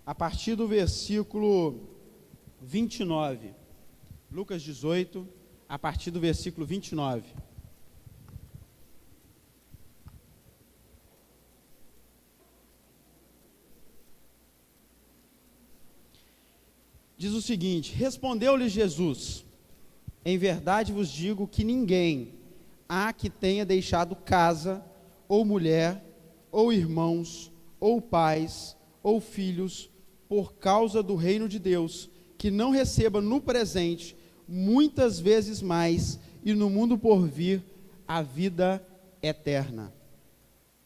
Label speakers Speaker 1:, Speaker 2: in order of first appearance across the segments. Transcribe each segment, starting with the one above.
Speaker 1: a partir do versículo 29. Lucas 18, a partir do versículo 29. Diz o seguinte: respondeu-lhe Jesus: em verdade vos digo que ninguém há que tenha deixado casa, ou mulher, ou irmãos, ou pais, ou filhos, por causa do reino de Deus, que não receba no presente muitas vezes mais, e no mundo por vir a vida eterna.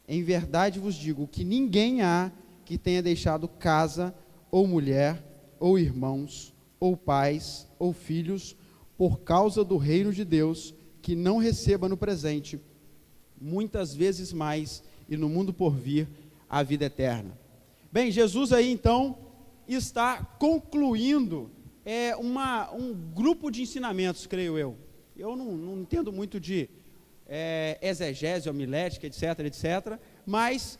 Speaker 1: Em verdade vos digo que ninguém há que tenha deixado casa, ou mulher, ou irmãos, ou pais, ou filhos, por causa do reino de Deus, que não receba no presente muitas vezes mais, e no mundo por vir a vida eterna. Bem, Jesus aí então está concluindo um grupo de ensinamentos, creio eu. Eu não entendo muito de exegese, homilética, etc, mas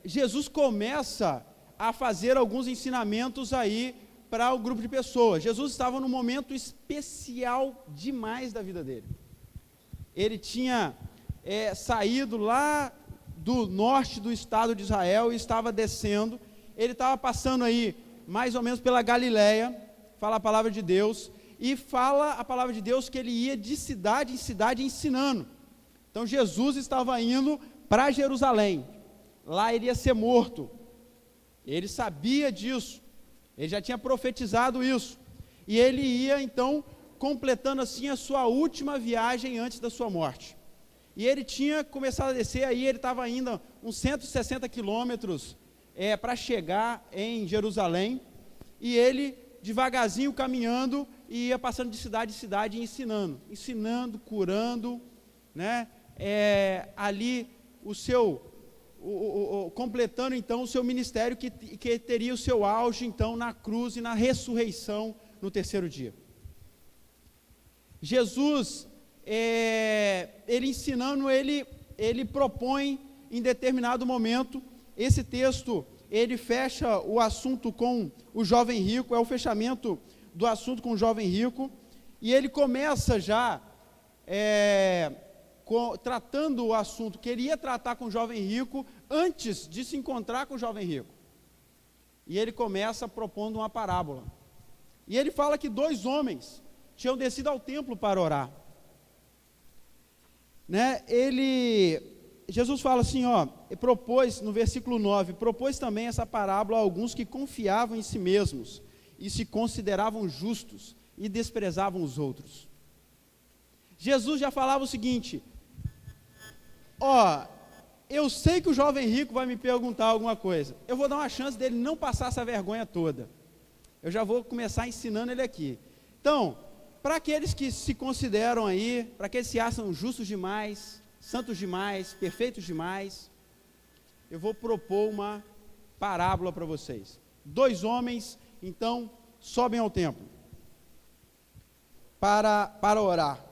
Speaker 1: Jesus começa a fazer alguns ensinamentos aí para o grupo de pessoas. Jesus estava num momento especial demais da vida dele. Ele tinha saído lá do norte do estado de Israel e estava descendo. Ele estava passando aí mais ou menos pela Galileia, fala a palavra de Deus, e fala a palavra de Deus que ele ia de cidade em cidade ensinando. Então Jesus estava indo para Jerusalém, lá ele ia ser morto. Ele sabia disso, ele já tinha profetizado isso, e ele ia então completando assim a sua última viagem antes da sua morte. E ele tinha começado a descer, aí ele estava ainda uns 160 quilômetros para chegar em Jerusalém, e ele devagarzinho caminhando, e ia passando de cidade em cidade ensinando, curando, né? Ali completando então o seu ministério, que teria o seu auge então na cruz e na ressurreição no terceiro dia. Jesus, ele ensinando, ele propõe em determinado momento, esse texto, ele fecha o assunto com o jovem rico, é o fechamento do assunto com o jovem rico, e ele começa já tratando o assunto que ele ia tratar com o jovem rico antes de se encontrar com o jovem rico. E ele começa propondo uma parábola. E ele fala que 2 homens tinham descido ao templo para orar. Né? Jesus fala assim, propôs, no versículo 9, propôs também essa parábola a alguns que confiavam em si mesmos e se consideravam justos e desprezavam os outros. Jesus já falava o seguinte: eu sei que o jovem rico vai me perguntar alguma coisa, eu vou dar uma chance dele não passar essa vergonha toda, eu já vou começar ensinando ele aqui. Então, para aqueles que se consideram aí, para aqueles que se acham justos demais, santos demais, perfeitos demais, eu vou propor uma parábola para vocês. 2 homens, então, sobem ao templo para orar.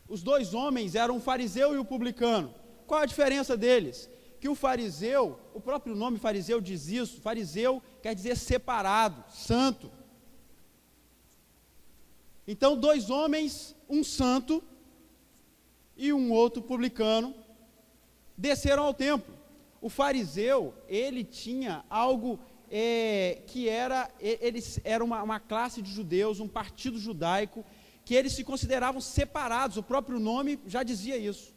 Speaker 1: Os 2 homens eram o fariseu e o publicano. Qual a diferença deles? Que o fariseu, o próprio nome fariseu diz isso, fariseu quer dizer separado, santo. Então 2 homens, um santo e um outro publicano, desceram ao templo. O fariseu, ele tinha algo eles eram uma classe de judeus, um partido judaico, que eles se consideravam separados, o próprio nome já dizia isso,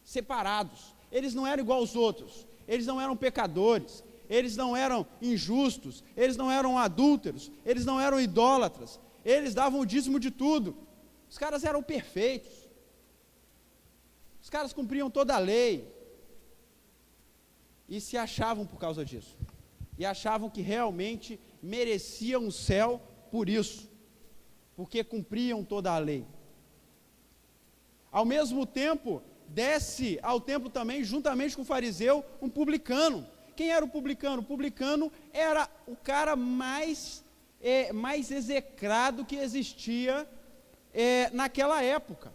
Speaker 1: separados. Eles não eram igual aos outros, eles não eram pecadores, eles não eram injustos, eles não eram adúlteros, eles não eram idólatras, eles davam o dízimo de tudo. Os caras eram perfeitos, os caras cumpriam toda a lei, e se achavam por causa disso, e achavam que realmente mereciam o céu por isso, porque cumpriam toda a lei. Ao mesmo tempo, desce ao templo também, juntamente com o fariseu, um publicano. Quem era o publicano? O publicano era o cara mais execrado que existia naquela época,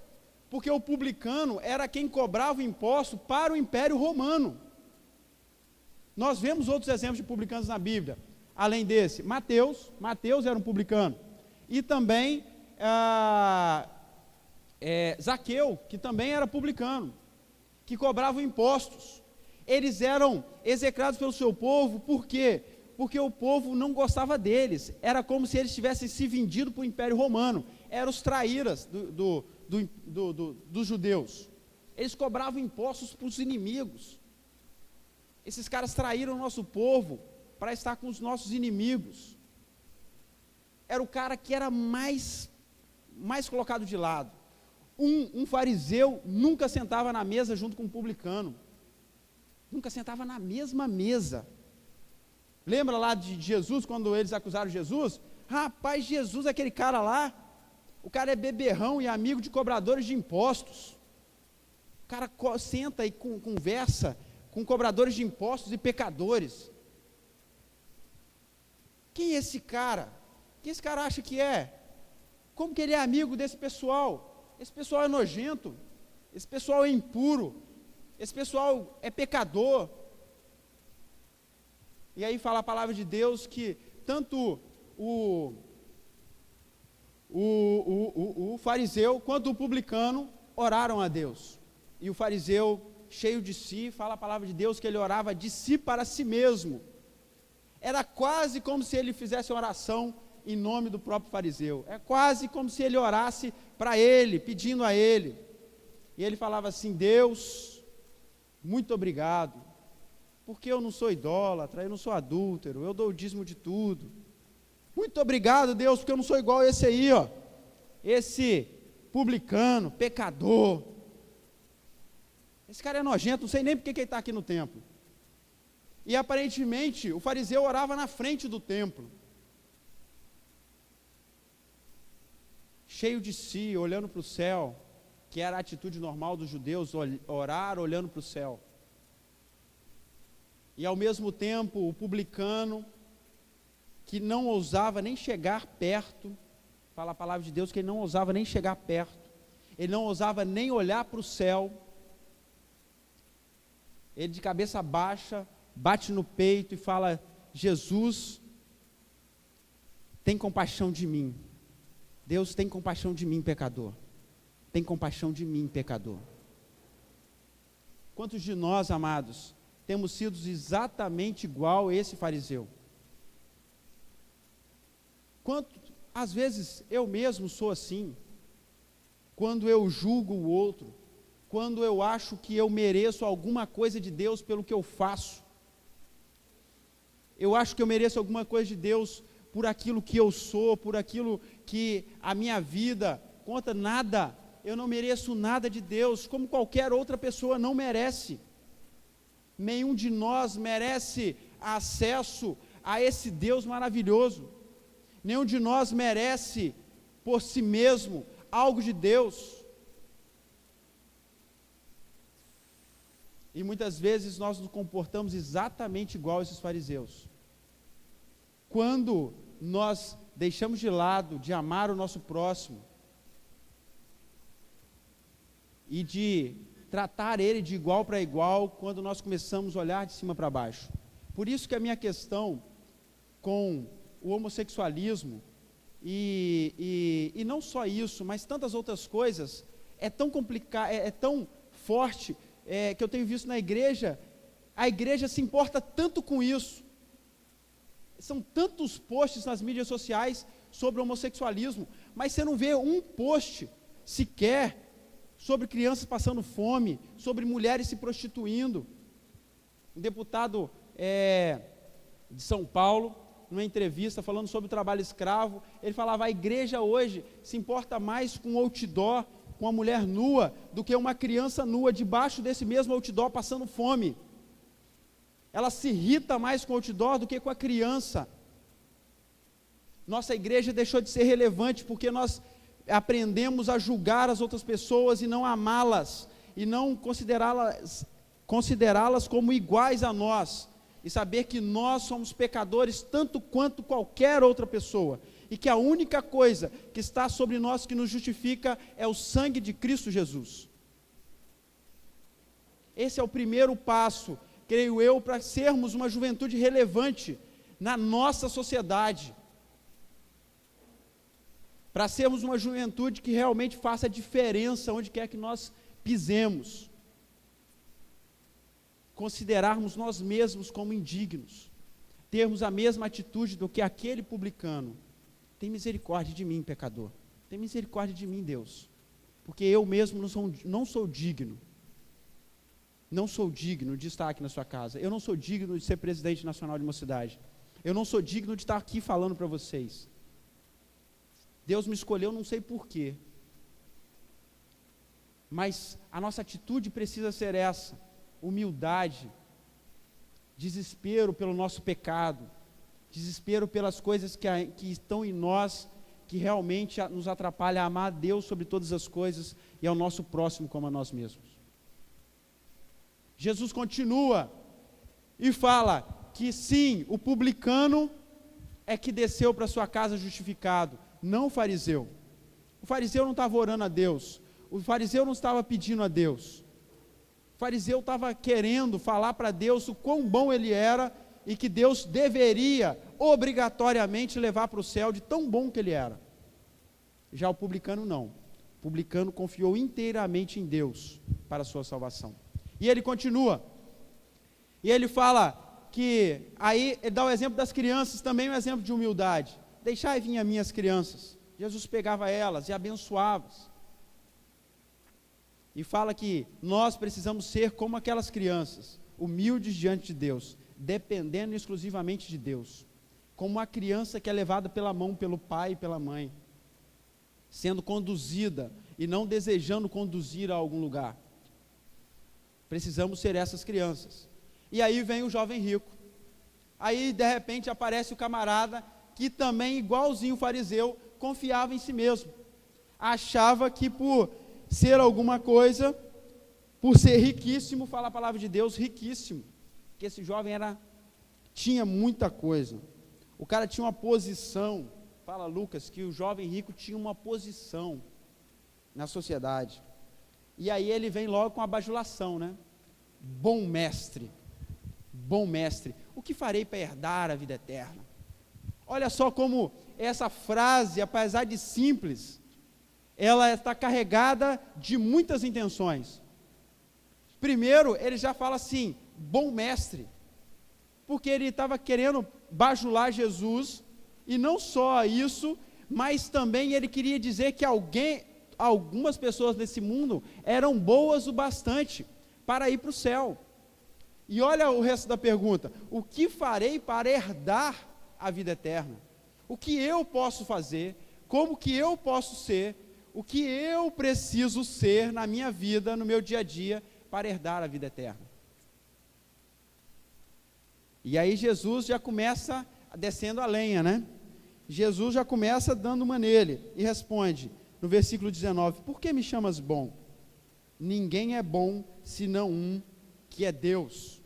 Speaker 1: porque o publicano era quem cobrava o imposto para o Império Romano. Nós vemos outros exemplos de publicanos na Bíblia, além desse. Mateus era um publicano. E também Zaqueu, que também era publicano, que cobravam impostos. Eles eram execrados pelo seu povo, por quê? Porque o povo não gostava deles, era como se eles tivessem se vendido para o Império Romano, eram os traíras dos judeus. Eles cobravam impostos para os inimigos. Esses caras traíram o nosso povo para estar com os nossos inimigos. Era o cara que era mais colocado de lado. Um fariseu nunca sentava na mesa junto com um publicano, nunca sentava na mesma mesa. Lembra lá de Jesus, quando eles acusaram Jesus? Rapaz, Jesus, aquele cara lá, o cara é beberrão e amigo de cobradores de impostos. O cara senta e conversa com cobradores de impostos e pecadores. Quem é esse cara? Quem esse cara acha que é? Como que ele é amigo desse pessoal? Esse pessoal é nojento, esse pessoal é impuro, esse pessoal é pecador. E aí fala a palavra de Deus que tanto o fariseu quanto o publicano oraram a Deus. E o fariseu, cheio de si, fala a palavra de Deus que ele orava de si para si mesmo. Era quase como se ele fizesse uma oração em nome do próprio fariseu. É quase como se ele orasse para ele, pedindo a ele. E ele falava assim: Deus, muito obrigado, porque eu não sou idólatra, eu não sou adúltero, eu dou o dízimo de tudo. Muito obrigado, Deus, porque eu não sou igual a esse aí, ó, esse publicano, pecador. Esse cara é nojento, não sei nem porque que ele está aqui no templo. E aparentemente o fariseu orava na frente do templo, cheio de si, olhando para o céu, que era a atitude normal dos judeus, orar olhando para o céu. E ao mesmo tempo o publicano, que não ousava nem chegar perto, fala a palavra de Deus que ele não ousava nem chegar perto, ele não ousava nem olhar para o céu, ele de cabeça baixa, bate no peito e fala: Jesus, tem compaixão de mim. Deus, tem compaixão de mim, pecador. Tem compaixão de mim, pecador. Quantos de nós, amados, temos sido exatamente igual a esse fariseu? Às vezes eu mesmo sou assim, quando eu julgo o outro, quando eu acho que eu mereço alguma coisa de Deus pelo que eu faço. Eu acho que eu mereço alguma coisa de Deus por aquilo que eu sou, por aquilo que a minha vida conta. Nada, eu não mereço nada de Deus, como qualquer outra pessoa não merece. Nenhum de nós merece acesso a esse Deus maravilhoso. Nenhum de nós merece por si mesmo algo de Deus. E muitas vezes nós nos comportamos exatamente igual a esses fariseus. Quando nós deixamos de lado de amar o nosso próximo e de tratar ele de igual para igual, quando nós começamos a olhar de cima para baixo. Por isso que a minha questão com o homossexualismo e não só isso, mas tantas outras coisas, é tão complicada, é tão forte, que eu tenho visto na igreja. A igreja se importa tanto com isso. São tantos posts nas mídias sociais sobre o homossexualismo, mas você não vê um post sequer sobre crianças passando fome, sobre mulheres se prostituindo. Um deputado de São Paulo, numa entrevista falando sobre o trabalho escravo, ele falava: a igreja hoje se importa mais com outdoor, com a mulher nua, do que uma criança nua debaixo desse mesmo outdoor passando fome. Ela se irrita mais com o outdoor do que com a criança. Nossa igreja deixou de ser relevante porque nós aprendemos a julgar as outras pessoas e não amá-las, e não considerá-las como iguais a nós, e saber que nós somos pecadores tanto quanto qualquer outra pessoa, e que a única coisa que está sobre nós que nos justifica é o sangue de Cristo Jesus. Esse é o primeiro passo creio eu, para sermos uma juventude relevante na nossa sociedade, para sermos uma juventude que realmente faça diferença onde quer que nós pisemos, considerarmos nós mesmos como indignos, termos a mesma atitude do que aquele publicano. Tem misericórdia de mim, pecador, tem misericórdia de mim, Deus, porque eu mesmo não sou digno de estar aqui na sua casa, eu não sou digno de ser presidente nacional de uma cidade, eu não sou digno de estar aqui falando para vocês. Deus me escolheu, não sei porquê, mas a nossa atitude precisa ser essa: humildade, desespero pelo nosso pecado, desespero pelas coisas que estão em nós, que realmente nos atrapalham a amar a Deus sobre todas as coisas e ao nosso próximo como a nós mesmos. Jesus continua e fala que sim, o publicano é que desceu para sua casa justificado, não o fariseu. O fariseu não estava orando a Deus, o fariseu não estava pedindo a Deus, o fariseu estava querendo falar para Deus o quão bom ele era e que Deus deveria obrigatoriamente levar para o céu de tão bom que ele era. Já o publicano não, o publicano confiou inteiramente em Deus para a sua salvação. E ele continua, e ele fala que, aí ele dá o exemplo das crianças, também um exemplo de humildade: deixai vir as minhas crianças. Jesus pegava elas e abençoava. E fala que nós precisamos ser como aquelas crianças, humildes diante de Deus, dependendo exclusivamente de Deus, como uma criança que é levada pela mão pelo pai e pela mãe, sendo conduzida e não desejando conduzir a algum lugar. Precisamos ser essas crianças. E aí vem o jovem rico, aí de repente aparece o camarada que também, igualzinho o fariseu, confiava em si mesmo, achava que por ser alguma coisa, por ser riquíssimo, fala a palavra de Deus, riquíssimo, que esse jovem tinha muita coisa, o cara tinha uma posição, fala Lucas, que o jovem rico tinha uma posição na sociedade, e aí ele vem logo com a bajulação, né? Bom mestre, o que farei para herdar a vida eterna? Olha só como essa frase, apesar de simples, ela está carregada de muitas intenções. Primeiro, ele já fala assim, bom mestre, porque ele estava querendo bajular Jesus, e não só isso, mas também ele queria dizer que algumas pessoas desse mundo eram boas o bastante para ir para o céu. E olha o resto da pergunta: o que farei para herdar a vida eterna? O que eu posso fazer? Como que eu posso ser? O que eu preciso ser na minha vida, no meu dia a dia, para herdar a vida eterna? E aí Jesus já começa descendo a lenha, né? Jesus já começa dando uma nele, e responde, no versículo 19, por que me chamas bom? Ninguém é bom, senão um, que é Deus.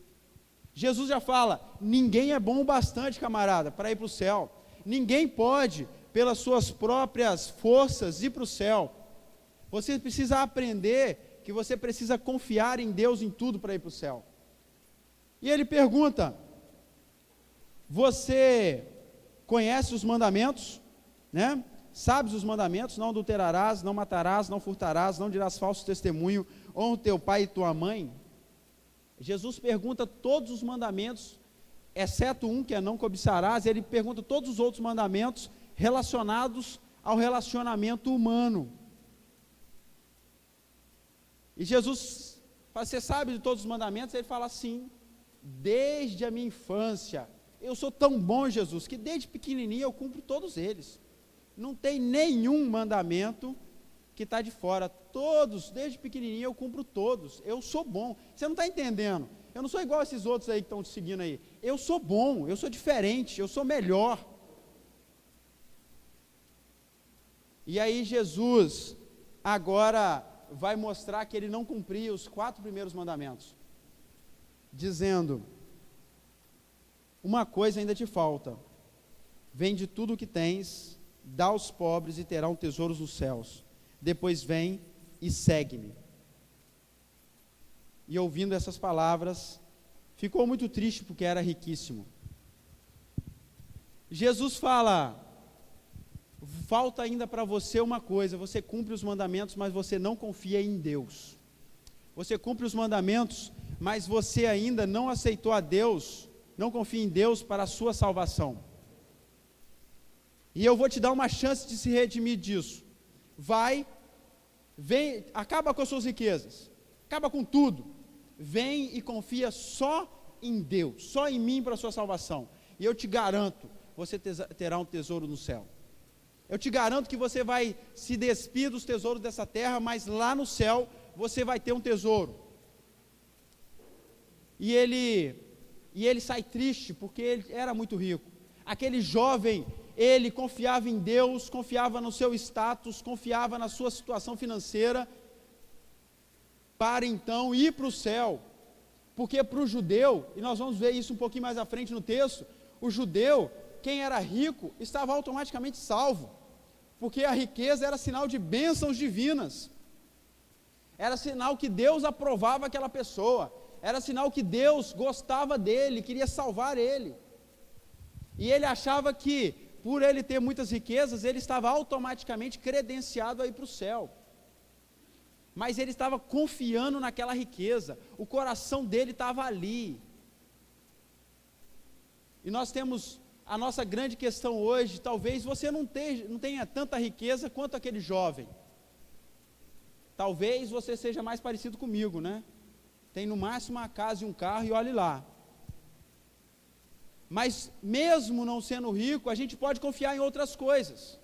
Speaker 1: Jesus já fala, ninguém é bom o bastante, camarada, para ir para o céu. Ninguém pode, pelas suas próprias forças, ir para o céu. Você precisa aprender que você precisa confiar em Deus em tudo para ir para o céu. E ele pergunta, você conhece os mandamentos, né? Sabes os mandamentos? Não adulterarás, não matarás, não furtarás, não dirás falso testemunho, honra teu pai e tua mãe. Jesus pergunta todos os mandamentos, exceto um que é não cobiçarás, ele pergunta todos os outros mandamentos relacionados ao relacionamento humano. E Jesus fala, você sabe de todos os mandamentos? Ele fala assim, desde a minha infância, eu sou tão bom, Jesus, que desde pequenininho eu cumpro todos eles. Não tem nenhum mandamento que está de fora, todos, desde pequenininho eu cumpro todos, eu sou bom. Você não está entendendo, eu não sou igual a esses outros aí que estão te seguindo aí, eu sou bom, eu sou diferente, eu sou melhor. E aí Jesus agora vai mostrar que ele não cumpria os 4 primeiros mandamentos, dizendo, uma coisa ainda te falta, vende tudo o que tens, dá aos pobres e terão tesouros nos céus, depois vem e segue-me. E ouvindo essas palavras, ficou muito triste porque era riquíssimo. Jesus fala: falta ainda para você uma coisa, você cumpre os mandamentos, mas você não confia em Deus. Você cumpre os mandamentos, mas você ainda não aceitou a Deus, não confia em Deus para a sua salvação. E eu vou te dar uma chance de se redimir disso. Vai, vem, acaba com as suas riquezas, acaba com tudo, vem e confia só em Deus, só em mim para a sua salvação, e eu te garanto, você terá um tesouro no céu. Eu te garanto que você vai se despir dos tesouros dessa terra, mas lá no céu você vai ter um tesouro. E ele sai triste porque ele era muito rico. Aquele jovem, ele confiava em Deus, confiava no seu status, confiava na sua situação financeira, para então ir para o céu. Porque para o judeu, e nós vamos ver isso um pouquinho mais à frente no texto, o judeu, quem era rico, estava automaticamente salvo, porque a riqueza era sinal de bênçãos divinas, era sinal que Deus aprovava aquela pessoa, era sinal que Deus gostava dele, queria salvar ele, e ele achava que, por ele ter muitas riquezas, ele estava automaticamente credenciado a ir para o céu, mas ele estava confiando naquela riqueza, o coração dele estava ali. E nós temos a nossa grande questão hoje, talvez você não tenha tanta riqueza quanto aquele jovem, talvez você seja mais parecido comigo, né? Tem no máximo uma casa e um carro e olhe lá, mas mesmo não sendo rico, a gente pode confiar em outras coisas.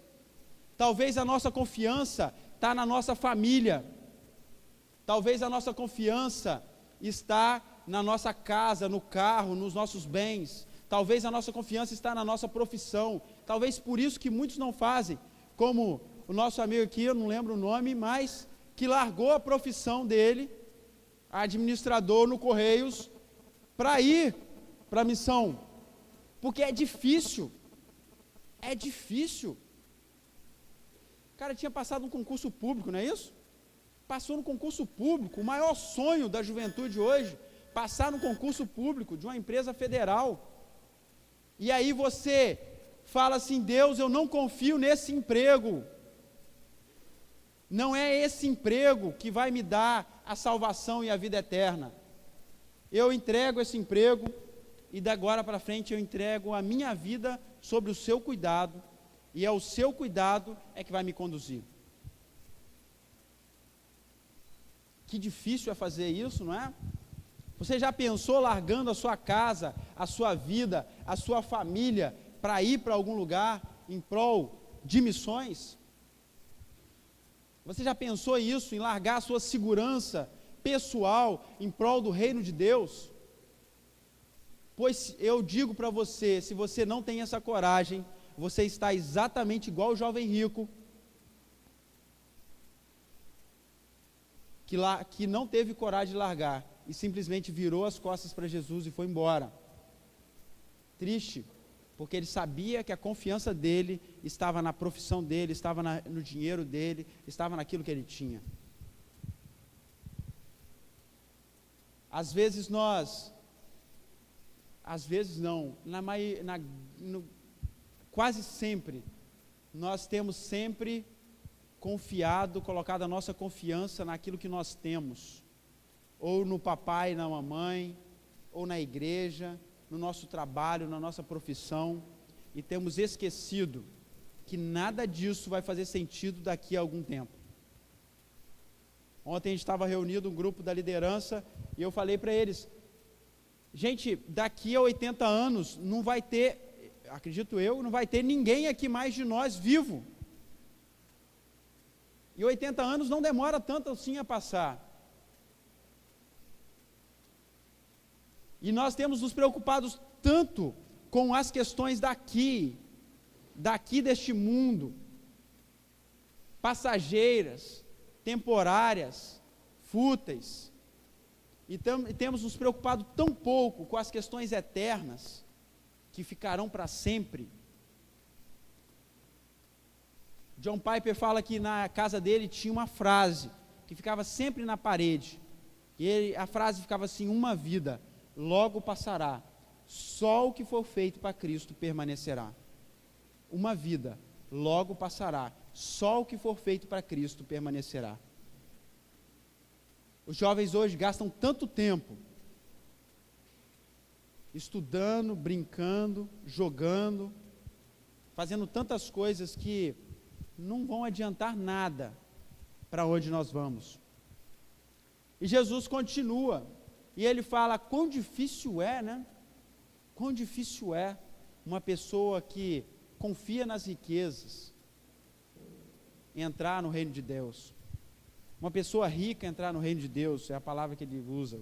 Speaker 1: Talvez a nossa confiança está na nossa família, talvez a nossa confiança está na nossa casa, no carro, nos nossos bens, talvez a nossa confiança está na nossa profissão, talvez por isso que muitos não fazem, como o nosso amigo aqui, eu não lembro o nome, mas que largou a profissão dele, administrador no Correios, para ir para a missão, porque é difícil, o cara tinha passado um concurso público, não é isso? Passou no concurso público, o maior sonho da juventude hoje, passar no concurso público de uma empresa federal, e aí você fala assim: Deus, eu não confio nesse emprego, não é esse emprego que vai me dar a salvação e a vida eterna, eu entrego esse emprego, e da agora para frente eu entrego a minha vida sobre o seu cuidado, e é o seu cuidado que vai me conduzir. Que difícil é fazer isso, não é? Você já pensou largando a sua casa, a sua vida, a sua família, para ir para algum lugar em prol de missões? Você já pensou isso, em largar a sua segurança pessoal em prol do reino de Deus? Pois eu digo para você, se você não tem essa coragem, você está exatamente igual o jovem rico, que não teve coragem de largar, e simplesmente virou as costas para Jesus e foi embora. Triste, porque ele sabia que a confiança dele estava na profissão dele, estava no dinheiro dele, estava naquilo que ele tinha. Às vezes não, quase sempre, nós temos sempre confiado, colocado a nossa confiança naquilo que nós temos, ou no papai, na mamãe, ou na igreja, no nosso trabalho, na nossa profissão, e temos esquecido que nada disso vai fazer sentido daqui a algum tempo. Ontem a gente estava reunido, um grupo da liderança, e eu falei para eles: gente, daqui a 80 anos não vai ter, acredito eu, não vai ter ninguém aqui mais de nós vivo. E 80 anos não demora tanto assim a passar. E nós temos nos preocupados tanto com as questões daqui deste mundo, passageiras, temporárias, fúteis, e temos nos preocupado tão pouco com as questões eternas, que ficarão para sempre. John Piper fala que na casa dele tinha uma frase, que ficava sempre na parede, e a frase ficava assim: uma vida, logo passará. Só o que for feito para Cristo permanecerá. Uma vida logo passará. Só o que for feito para Cristo permanecerá. Os jovens hoje gastam tanto tempo estudando, brincando, jogando, fazendo tantas coisas que não vão adiantar nada para onde nós vamos. E Jesus continua, e ele fala, quão difícil é, né? Quão difícil é uma pessoa que confia nas riquezas entrar no reino de Deus. Uma pessoa rica entrar no reino de Deus, é a palavra que ele usa.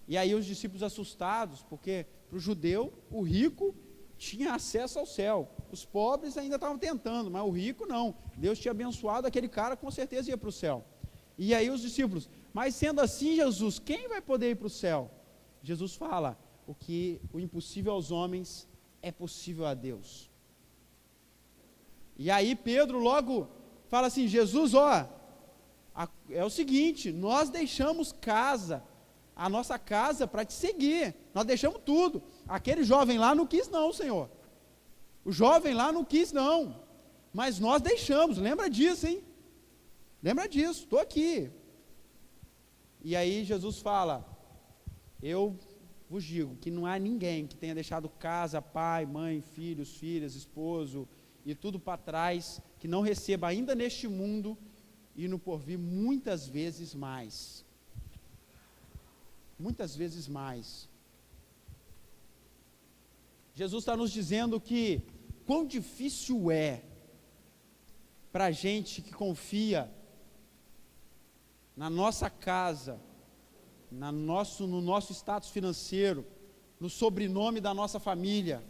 Speaker 1: E aí os discípulos assustados, porque para o judeu, o rico tinha acesso ao céu. Os pobres ainda estavam tentando, mas o rico não. Deus tinha abençoado aquele cara, com certeza ia para o céu. E aí os discípulos, mas sendo assim, Jesus, quem vai poder ir para o céu? Jesus fala, o impossível aos homens é possível a Deus. E aí Pedro logo fala assim, Jesus, é o seguinte, nós deixamos a nossa casa para te seguir, nós deixamos tudo. Aquele jovem lá não quis não, Senhor. O jovem lá não quis não, mas nós deixamos, lembra disso, hein? Lembra disso, estou aqui. E aí Jesus fala, eu vos digo que não há ninguém que tenha deixado casa, pai, mãe, filhos, filhas, esposo e tudo para trás, que não receba ainda neste mundo e no porvir muitas vezes mais. Muitas vezes mais. Jesus está nos dizendo que quão difícil é para a gente que confia na nossa casa, no nosso status financeiro, no sobrenome da nossa família,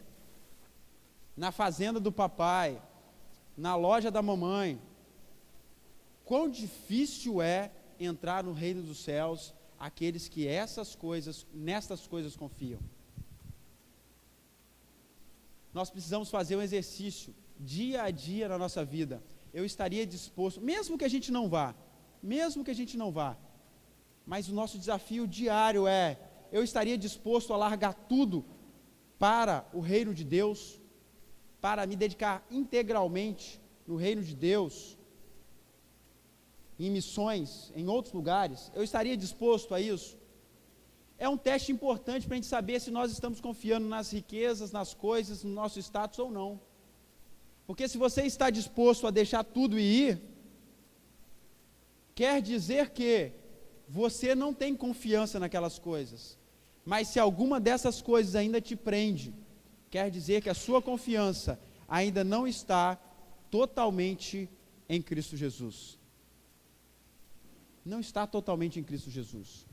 Speaker 1: na fazenda do papai, na loja da mamãe. Quão difícil é entrar no reino dos céus aqueles que nestas coisas confiam. Nós precisamos fazer um exercício dia a dia na nossa vida. Eu estaria disposto, mesmo que a gente não vá, mas o nosso desafio diário eu estaria disposto a largar tudo para o reino de Deus, para me dedicar integralmente no reino de Deus, em missões, em outros lugares, eu estaria disposto a isso? É um teste importante para a gente saber se nós estamos confiando nas riquezas, nas coisas, no nosso status ou não. Porque se você está disposto a deixar tudo e ir, quer dizer que você não tem confiança naquelas coisas. Mas se alguma dessas coisas ainda te prende, quer dizer que a sua confiança ainda não está totalmente em Cristo Jesus. Não está totalmente em Cristo Jesus.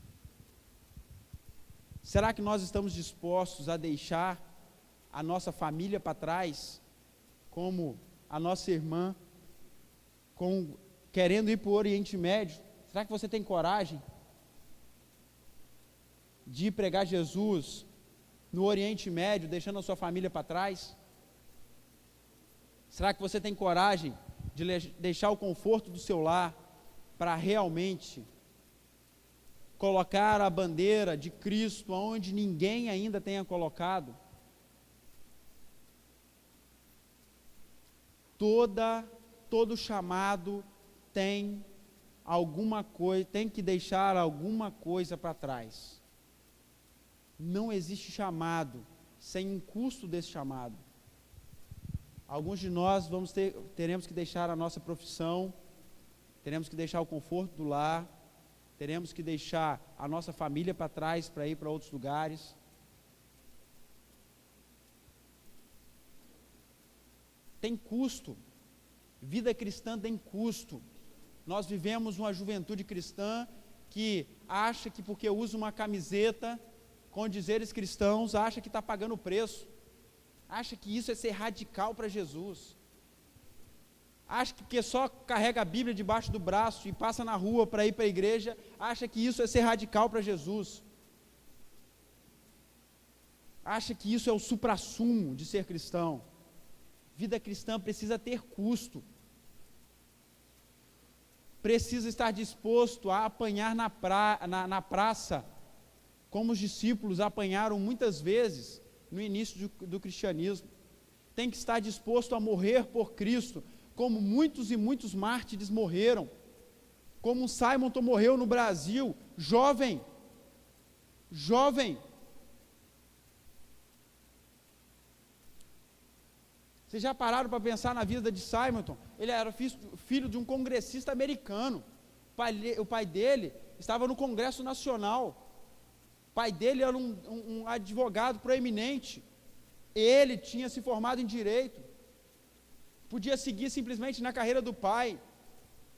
Speaker 1: Será que nós estamos dispostos a deixar a nossa família para trás, como a nossa irmã, querendo ir para o Oriente Médio? Será que você tem coragem de ir pregar Jesus no Oriente Médio, deixando a sua família para trás? Será que você tem coragem de deixar o conforto do seu lar para realmente colocar a bandeira de Cristo onde ninguém ainda tenha colocado? Todo chamado tem alguma coisa, tem que deixar alguma coisa para trás. Não existe chamado sem um custo desse chamado. Alguns de nós teremos que deixar a nossa profissão, teremos que deixar o conforto do lar, teremos que deixar a nossa família para trás para ir para outros lugares. Tem custo. Vida cristã tem custo. Nós vivemos uma juventude cristã que acha que porque usa uma camiseta com dizeres cristãos, acha que está pagando o preço. Acha que isso é ser radical para Jesus. Acha que porque só carrega a Bíblia debaixo do braço e passa na rua para ir para a igreja, acha que isso é ser radical para Jesus. Acha que isso é o suprassumo de ser cristão. Vida cristã precisa ter custo. Precisa estar disposto a apanhar na praça como os discípulos apanharam muitas vezes no início do cristianismo. Tem que estar disposto a morrer por Cristo, como muitos e muitos mártires morreram, como Simonton morreu no Brasil, jovem. Vocês já pararam para pensar na vida de Simonton? Ele era filho de um congressista americano. O pai dele estava no Congresso Nacional. O pai dele era um advogado proeminente. Ele tinha se formado em direito. Podia seguir simplesmente na carreira do pai,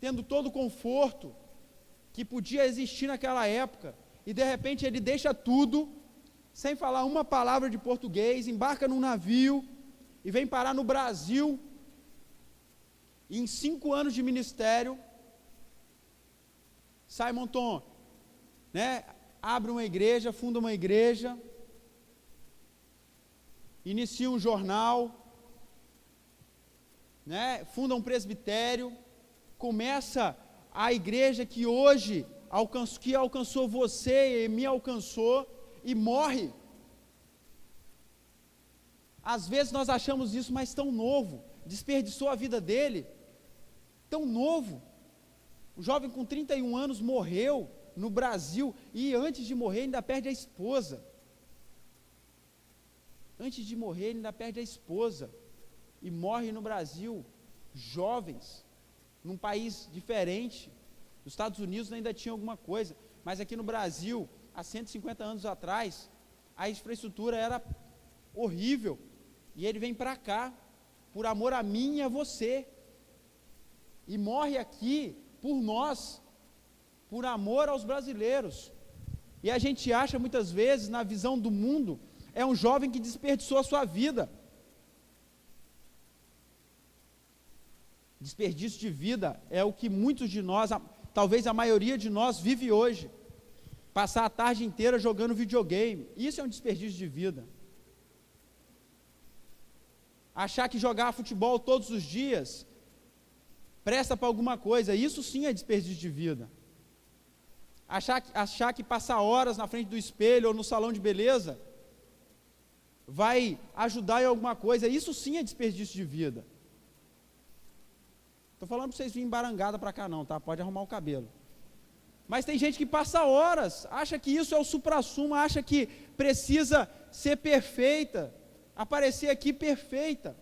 Speaker 1: tendo todo o conforto que podia existir naquela época. E de repente ele deixa tudo, sem falar uma palavra de português, embarca num navio e vem parar no Brasil. E em 5 anos de ministério, Simonton, abre uma igreja, funda uma igreja, inicia um jornal, funda um presbitério, começa a igreja que hoje alcançou você e me alcançou, e morre. Às vezes nós achamos isso, mas tão novo, desperdiçou a vida dele, tão novo. O jovem com 31 anos morreu no Brasil, e antes de morrer ainda perde a esposa. Antes de morrer ele ainda perde a esposa, e morre no Brasil. Jovens, num país diferente. Nos Estados Unidos ainda tinha alguma coisa, mas aqui no Brasil, há 150 anos atrás, a infraestrutura era horrível, e ele vem para cá, por amor a mim e a você, e morre aqui por nós, por amor aos brasileiros. E a gente acha muitas vezes, na visão do mundo, é um jovem que desperdiçou a sua vida. Desperdício de vida é o que muitos de nós, talvez a maioria de nós, vive hoje. Passar a tarde inteira jogando videogame, isso é um desperdício de vida. Achar que jogar futebol todos os dias presta para alguma coisa, isso sim é desperdício de vida. Achar que passar horas na frente do espelho ou no salão de beleza vai ajudar em alguma coisa, isso sim é desperdício de vida. Estou falando para vocês virem embarangada para cá não, tá? Pode arrumar o cabelo. Mas tem gente que passa horas, acha que isso é o suprassumo, acha que precisa ser perfeita, aparecer aqui perfeita.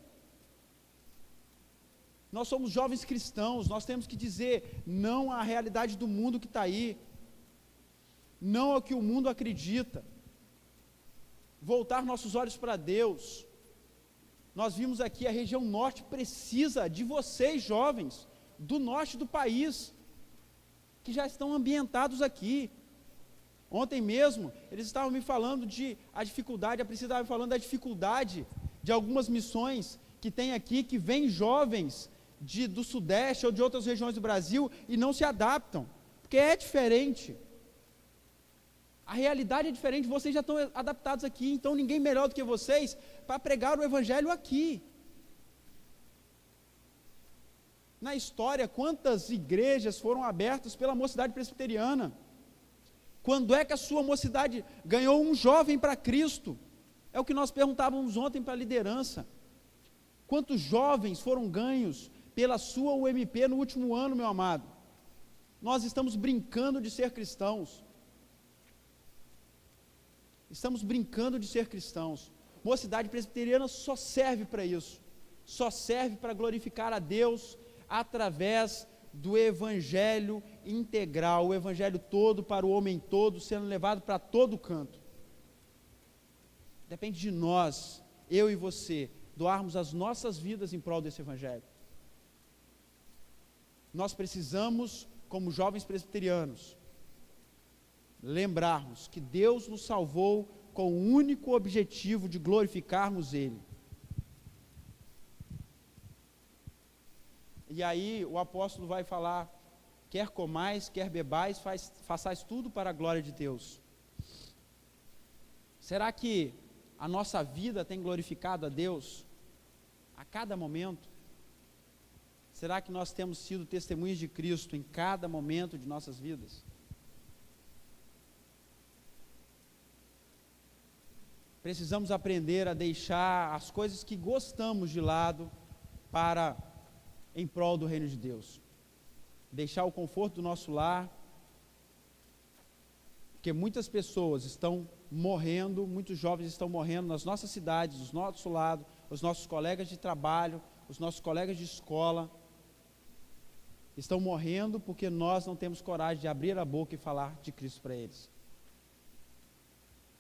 Speaker 1: Nós somos jovens cristãos, nós temos que dizer não à realidade do mundo que está aí, não ao que o mundo acredita, voltar nossos olhos para Deus. Nós vimos aqui, a região norte precisa de vocês, jovens, do norte do país, que já estão ambientados aqui. Ontem mesmo, eles estavam me falando a dificuldade, a Priscila estava me falando da dificuldade de algumas missões que tem aqui, que vêm jovens do Sudeste ou de outras regiões do Brasil e não se adaptam, porque é diferente. A realidade é diferente, vocês já estão adaptados aqui, então ninguém melhor do que vocês para pregar o Evangelho aqui. Na história, quantas igrejas foram abertas pela mocidade presbiteriana? Quando é que a sua mocidade ganhou um jovem para Cristo? É o que nós perguntávamos ontem para a liderança. Quantos jovens foram ganhos pela sua UMP no último ano, meu amado? Nós estamos brincando de ser cristãos. Estamos brincando de ser cristãos. Mocidade presbiteriana só serve para isso. Só serve para glorificar a Deus através do Evangelho integral, o Evangelho todo para o homem todo, sendo levado para todo canto. Depende de nós, eu e você, doarmos as nossas vidas em prol desse Evangelho. Nós precisamos, como jovens presbiterianos, lembrarmos que Deus nos salvou com o único objetivo de glorificarmos Ele. E aí o apóstolo vai falar, quer comais, quer bebais, façais tudo para a glória de Deus. Será que a nossa vida tem glorificado a Deus a cada momento? Será que nós temos sido testemunhas de Cristo em cada momento de nossas vidas? Precisamos aprender a deixar as coisas que gostamos de lado para em prol do reino de Deus. Deixar o conforto do nosso lar, porque muitas pessoas estão morrendo, muitos jovens estão morrendo nas nossas cidades, do nosso lado, os nossos colegas de trabalho, os nossos colegas de escola, estão morrendo porque nós não temos coragem de abrir a boca e falar de Cristo para eles.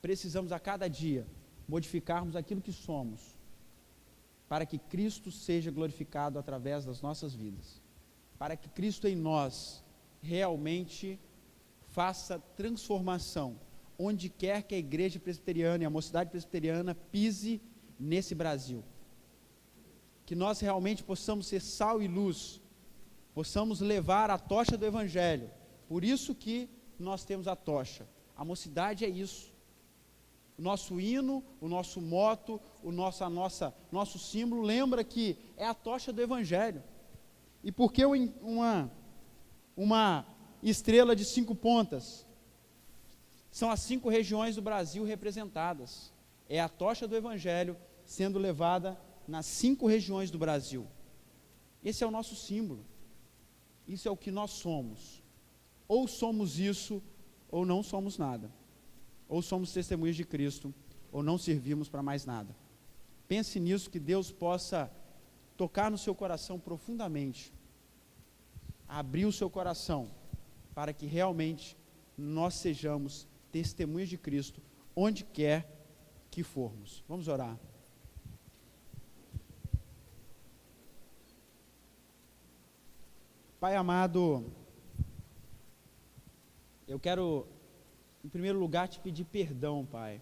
Speaker 1: Precisamos a cada dia modificarmos aquilo que somos, para que Cristo seja glorificado através das nossas vidas, para que Cristo em nós realmente faça transformação, onde quer que a igreja presbiteriana e a mocidade presbiteriana pise nesse Brasil. Que nós realmente possamos ser sal e luz, possamos levar a tocha do Evangelho. Por isso que nós temos a tocha. A mocidade é isso. O nosso hino, o nosso moto, nosso símbolo lembra que é a tocha do Evangelho. E por que uma estrela de 5 pontas? São as 5 regiões do Brasil representadas. É a tocha do Evangelho sendo levada nas 5 regiões do Brasil. Esse é o nosso símbolo. Isso é o que nós somos. Ou somos isso, ou não somos nada. Ou somos testemunhas de Cristo, ou não servimos para mais nada. Pense nisso, que Deus possa tocar no seu coração profundamente, abrir o seu coração, para que realmente nós sejamos testemunhas de Cristo, onde quer que formos. Vamos orar. Pai amado, eu quero, em primeiro lugar, te pedir perdão, Pai,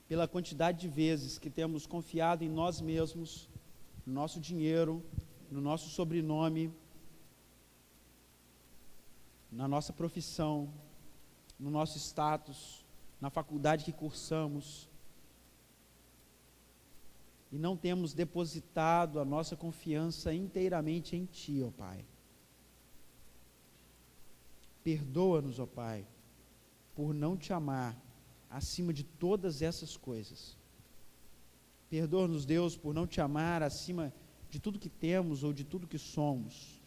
Speaker 1: pela quantidade de vezes que temos confiado em nós mesmos, no nosso dinheiro, no nosso sobrenome, na nossa profissão, no nosso status, na faculdade que cursamos, e não temos depositado a nossa confiança inteiramente em Ti, ó Pai. Perdoa-nos, ó Pai, por não Te amar acima de todas essas coisas. Perdoa-nos, Deus, por não Te amar acima de tudo que temos ou de tudo que somos.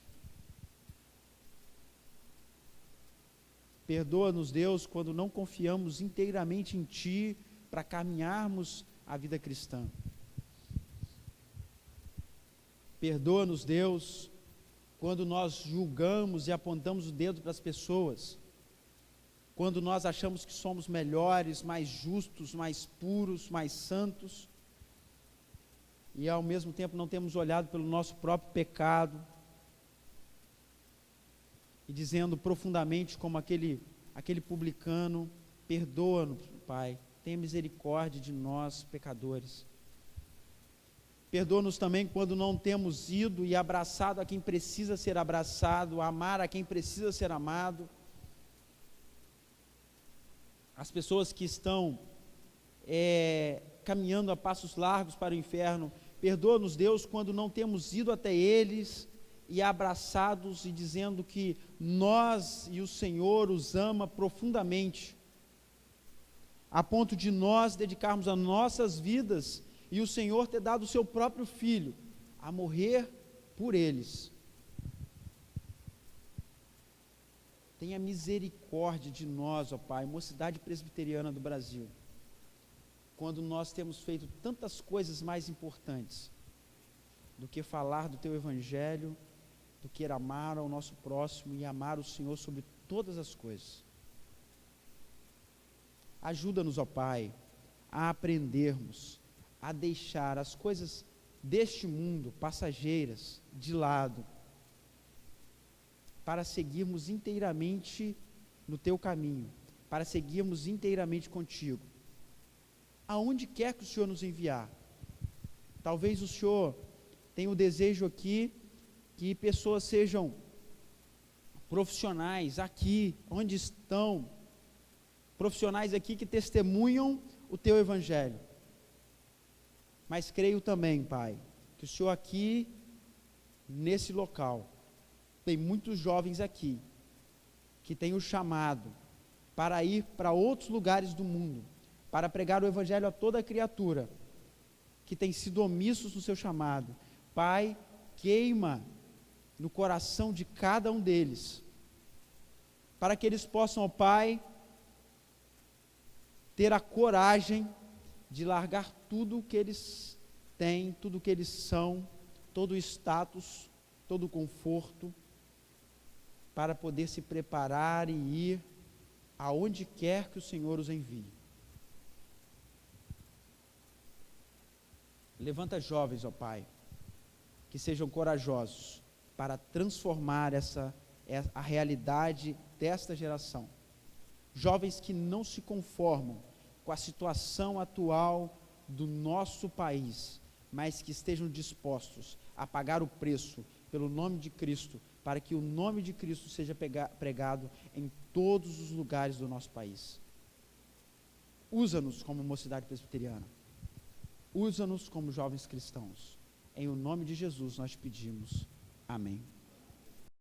Speaker 1: Perdoa-nos, Deus, quando não confiamos inteiramente em Ti para caminharmos a vida cristã. Perdoa-nos, Deus, quando nós julgamos e apontamos o dedo para as pessoas, quando nós achamos que somos melhores, mais justos, mais puros, mais santos, e ao mesmo tempo não temos olhado pelo nosso próprio pecado, e dizendo profundamente como aquele publicano: perdoa-nos, Pai, tenha misericórdia de nós, pecadores. Perdoa-nos também quando não temos ido e abraçado a quem precisa ser abraçado, amar a quem precisa ser amado. As pessoas que estão caminhando a passos largos para o inferno. Perdoa-nos, Deus, quando não temos ido até eles e abraçados e dizendo que nós e o Senhor os ama profundamente, a ponto de nós dedicarmos as nossas vidas e o Senhor ter dado o seu próprio Filho a morrer por eles. Tenha misericórdia de nós, ó Pai, mocidade presbiteriana do Brasil, quando nós temos feito tantas coisas mais importantes do que falar do Teu Evangelho, do que amar ao nosso próximo e amar o Senhor sobre todas as coisas. Ajuda-nos, ó Pai, a aprendermos a deixar as coisas deste mundo, passageiras, de lado, para seguirmos inteiramente no Teu caminho, para seguirmos inteiramente contigo, aonde quer que o Senhor nos enviar. Talvez o Senhor tenha o desejo aqui que pessoas sejam profissionais aqui, onde estão, profissionais aqui que testemunham o Teu Evangelho. Mas creio também, Pai, que o Senhor aqui, nesse local, tem muitos jovens aqui, que têm o chamado para ir para outros lugares do mundo, para pregar o evangelho a toda criatura que tem sido omissos no seu chamado. Pai, queima no coração de cada um deles, para que eles possam, ó Pai, ter a coragem de largar tudo o que eles têm, tudo o que eles são, todo o status, todo o conforto, para poder se preparar e ir aonde quer que o Senhor os envie. Levanta jovens, ó Pai, que sejam corajosos para transformar a realidade desta geração. Jovens que não se conformam com a situação atual do nosso país, mas que estejam dispostos a pagar o preço pelo nome de Cristo, para que o nome de Cristo seja pregado em todos os lugares do nosso país. Usa-nos como mocidade presbiteriana. Usa-nos como jovens cristãos. Em o nome de Jesus nós te pedimos. Amém.